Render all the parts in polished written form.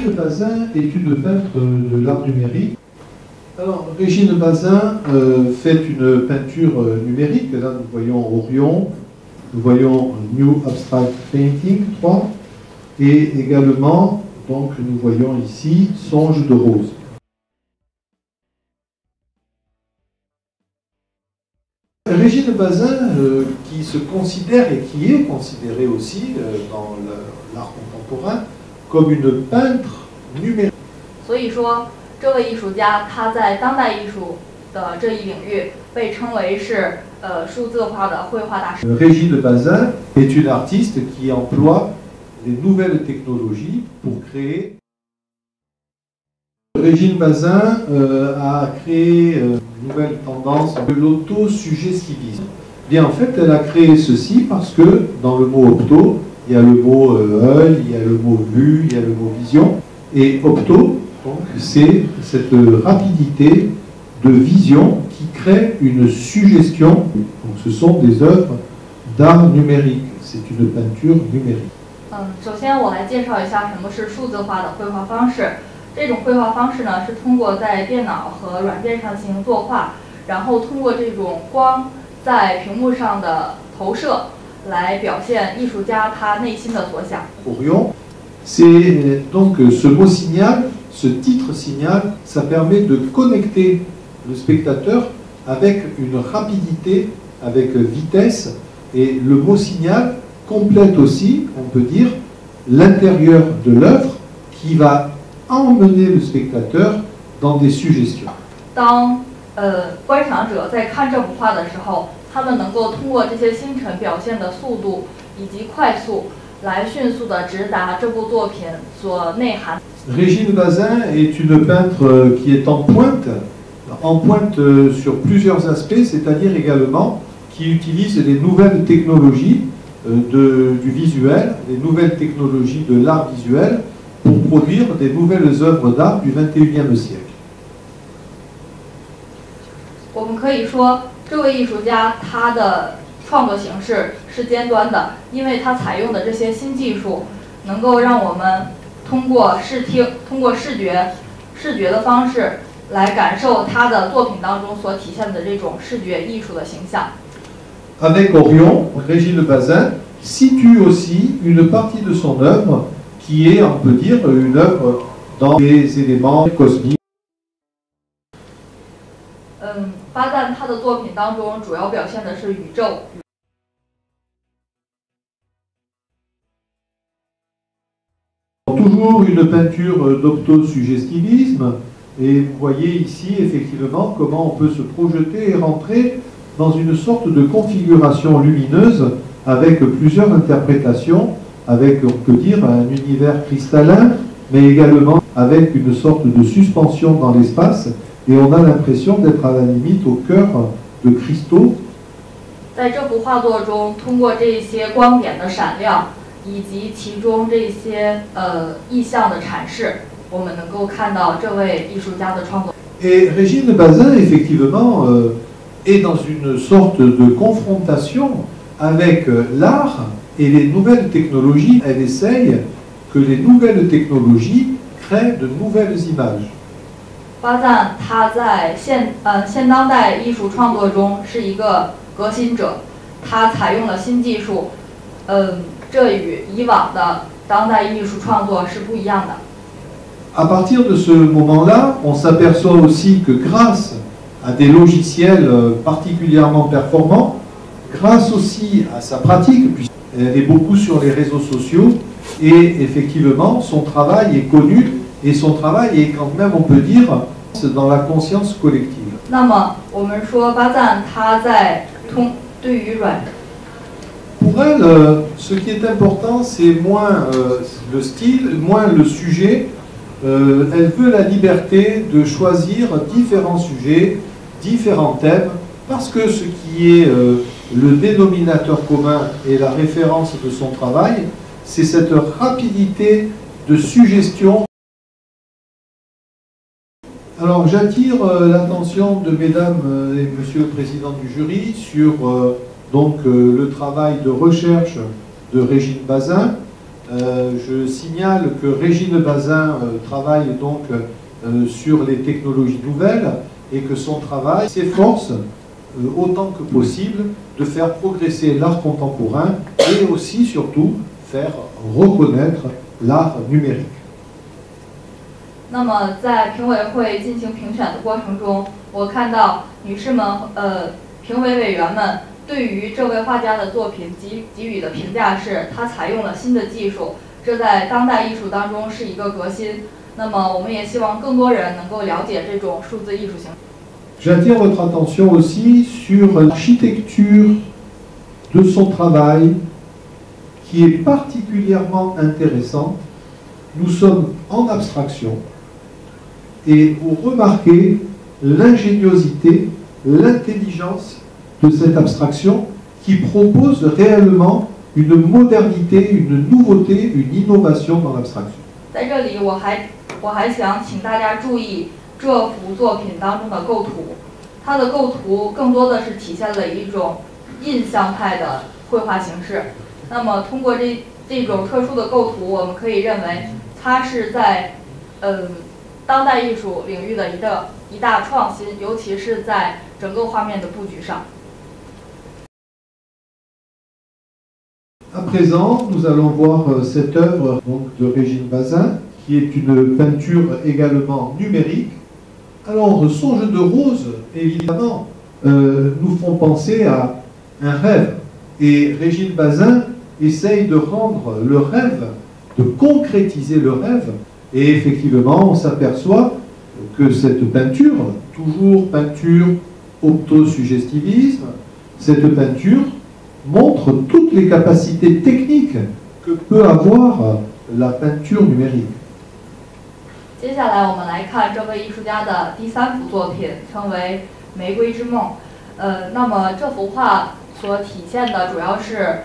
Régine Bazin est une peintre de l'art numérique. Alors, Régine Bazin fait une peinture numérique. Là, nous voyons Orion, nous voyons New Abstract Painting 3, et également, donc, nous voyons ici Songe de rose. Régine Bazin, qui se considère et qui est considérée aussi dans l'art contemporain comme une peintre numérique. 所以说，这位艺术家他在当代艺术的这一领域被称为是数字化的绘画大师。Régine Bazin est une artiste qui emploie les nouvelles technologies pour créer. Régine Bazin a créé une nouvelle tendance de l'autosuggestionnisme. Bien, en fait, elle a créé ceci parce que dans le mot opto, il y a le mot œil, il y a le mot vue, il y a le mot vision. Et opto, c'est cette rapidité de vision qui crée une suggestion. Donc, ce sont des œuvres d'art numérique. C'est une peinture numérique. 首先我来介绍一下什么是数字化的绘画方式。这种绘画方式呢，是通过在电脑和软件上进行作画，然后通过这种光在屏幕上的投射，来表现艺术家他内心的所想。Orion, c'est donc ce mot signal, ce titre signal, ça permet de connecter le spectateur avec une rapidité, avec vitesse, et le mot signal complète aussi, on peut dire, l'intérieur de l'œuvre qui va emmener le spectateur dans des suggestions. 当观赏者在看这幅画的时候，他们能够通过这些星辰表现的速度以及快速，来迅速的直达这部作品所内涵。Régine Bazin est une peintre qui est en pointe sur plusieurs aspects, c'est-à-dire également qui utilise les nouvelles technologies du visuel, les nouvelles technologies de l'art visuel pour produire des nouvelles œuvres d'art du XXIe siècle. 我们可以说，这位艺术家他的创作形式是尖端的，因为他采用的这些新技术，能够让我们通过视听、通过视觉的方式来感受他的作品当中所体现的这种视觉艺术的形象。Avec Orion, Régine Bazin situe aussi une partie de son œuvre qui est, on peut dire, une œuvre dans des éléments cosmiques. 巴赞他的作品当中主要表现的是宇宙。Toujours une peinture d'optosuggestionnisme, et vous voyez ici effectivement comment on peut se projeter et rentrer dans une sorte de configuration lumineuse avec plusieurs interprétations, avec, on peut dire, un univers cristallin, mais également avec une sorte de suspension dans l'espace, et on a l'impression d'être à la limite au cœur de cristaux. 在这幅画作中，通过这些光点的闪亮，以及其中这些意象的阐释，我们能够看到这位艺术家的创作。Et Régine Bazin, effectivement, est dans une sorte de confrontation avec l'art et les nouvelles technologies. Elle essaye que les nouvelles technologies créent de nouvelles images. 巴赞他在现当代艺术创作中是一个革新者，他采用了新技术，这与以往的当代艺术创作是不一样的。À partir de ce moment-là, on s'aperçoit aussi que grâce à des logiciels particulièrement performants, grâce aussi à sa pratique, puisqu'elle est beaucoup sur les réseaux sociaux, et effectivement, son travail est connu, et son travail est quand même, on peut dire, dans la conscience collective. 那么，我们说巴赞他在对于软。Pour elle, ce qui est important, c'est moins le style, moins le sujet. Elle veut la liberté de choisir différents sujets, différents thèmes, parce que ce qui est le dénominateur commun et la référence de son travail, c'est cette rapidité de suggestion. Alors j'attire l'attention de mesdames et monsieur le président du jury sur donc le travail de recherche de Régine Bazin, Je signale que Régine Bazin travaille donc sur les technologies nouvelles et que son travail s'efforce autant que possible de faire progresser l'art contemporain et aussi, surtout, faire reconnaître l'art numérique. 那么在评委会进行评选的过程中，我看到女士们评委委员们对于这位画家的作品给予的评价是，他采用了新的技术，这在当代艺术当中是一个革新。那么我们也希望更多人能够了解这种数字艺术形式。 J'attire votre attention aussi sur l'architecture de son travail qui est particulièrement intéressante. Nous sommes en abstraction et vous remarquez l'ingéniosité, l'intelligence de cette abstraction qui propose réellement une modernité, une nouveauté, une innovation dans l'abstraction. 在这里，我还想请大家注意这幅作品当中的构图，它的构图更多的是体现了一种印象派的绘画形式。那么，通过这种特殊的构图，我们可以认为它是在当代艺术领域的一大创新，尤其是在整个画面的布局上。 À présent, nous allons voir cette œuvre donc, de Régine Bazin, qui est une peinture également numérique. Alors, Songe de rose, évidemment, nous font penser à un rêve. Et Régine Bazin essaye de rendre le rêve, de concrétiser le rêve. Et effectivement, on s'aperçoit que cette peinture, toujours peinture optosugestivisme, cette peinture montre toutes les capacités techniques que peut avoir la peinture numérique. 接下来我们来看这位艺术家的第三幅作品，称为《玫瑰之梦》。那么这幅画所体现的主要是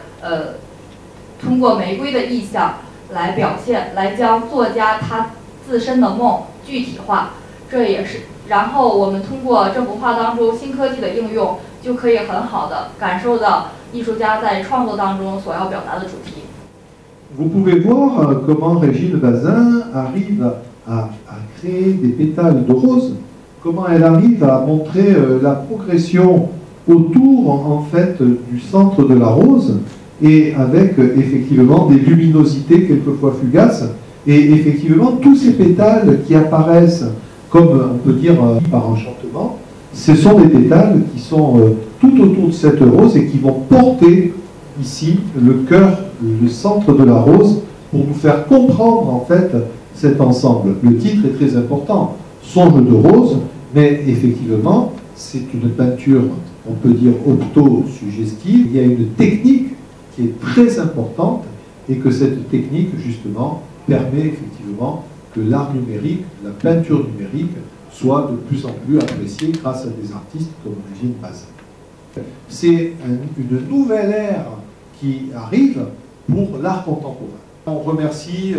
通过玫瑰的意象来表现，来将作家他自身的梦具体化。这也是，然后我们通过这幅画当中新科技的应用，就可以很好的感受到艺术家在创作当中所要表达的主题。 Vous pouvez voir comment Régine Bazin arrive à créer des pétales de rose, comment elle arrive à montrer la progression autour en fait du centre de la rose et avec effectivement des luminosités quelquefois fugaces et effectivement tous ces pétales qui apparaissent comme on peut dire par enchantement, ce sont des pétales qui sont tout autour de cette rose et qui vont porter ici le cœur, le centre de la rose pour nous faire comprendre en fait cet ensemble. Le titre est très important, Songe de rose, mais effectivement c'est une peinture, on peut dire opto-suggestive. Il y a une technique qui est très importante et que cette technique justement permet effectivement que l'art numérique, la peinture numérique soit de plus en plus appréciée grâce à des artistes comme Régine Bazin. C'est une nouvelle ère qui arrive pour l'art contemporain. On remercie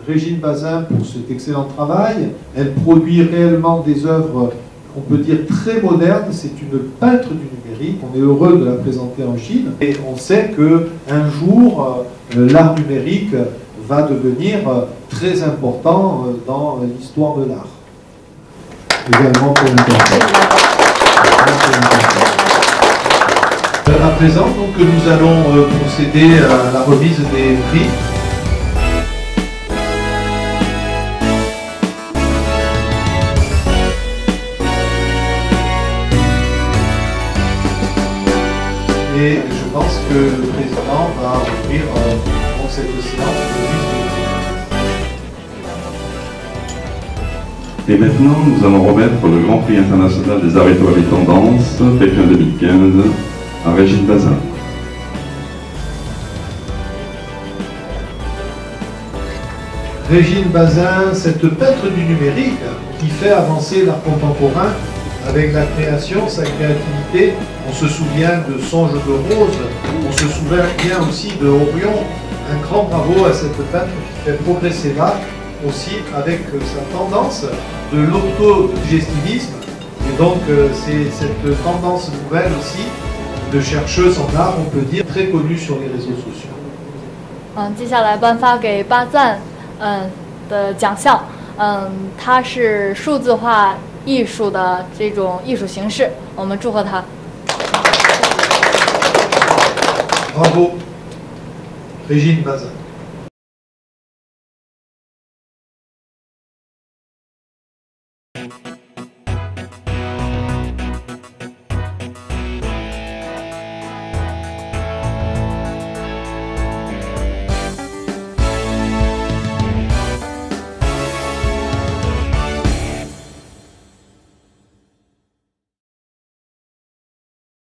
Régine Bazin pour cet excellent travail. Elle produit réellement des œuvres, on peut dire, très modernes. C'est une peintre du numérique. On est heureux de la présenter en Chine. Et on sait qu'un jour, l'art numérique va devenir très important dans l'histoire de l'art. Également pour l'interprète. À présent, donc, nous allons procéder à la remise des prix. Et je pense que le président va ouvrir pour cette séance de remise des prix. Et maintenant, nous allons remettre le Grand Prix international des arts rituels et tendances, Pékin 2015, à Régine Bazin. Régine Bazin, cette peintre du numérique qui fait avancer l'art contemporain avec la création, sa créativité. On se souvient de Songe de rose, on se souvient aussi de Orion. Un grand bravo à cette peintre qui fait progresser l'art aussi avec sa tendance de l'autosugestivisme. Et donc c'est cette tendance nouvelle aussi de chercheuse en art, on peut dire, très connue sur les réseaux sociaux. 接下来颁发给巴赞的奖项，它是数字化艺术的这种艺术形式，我们祝贺他。Bravo, Régine Bazin.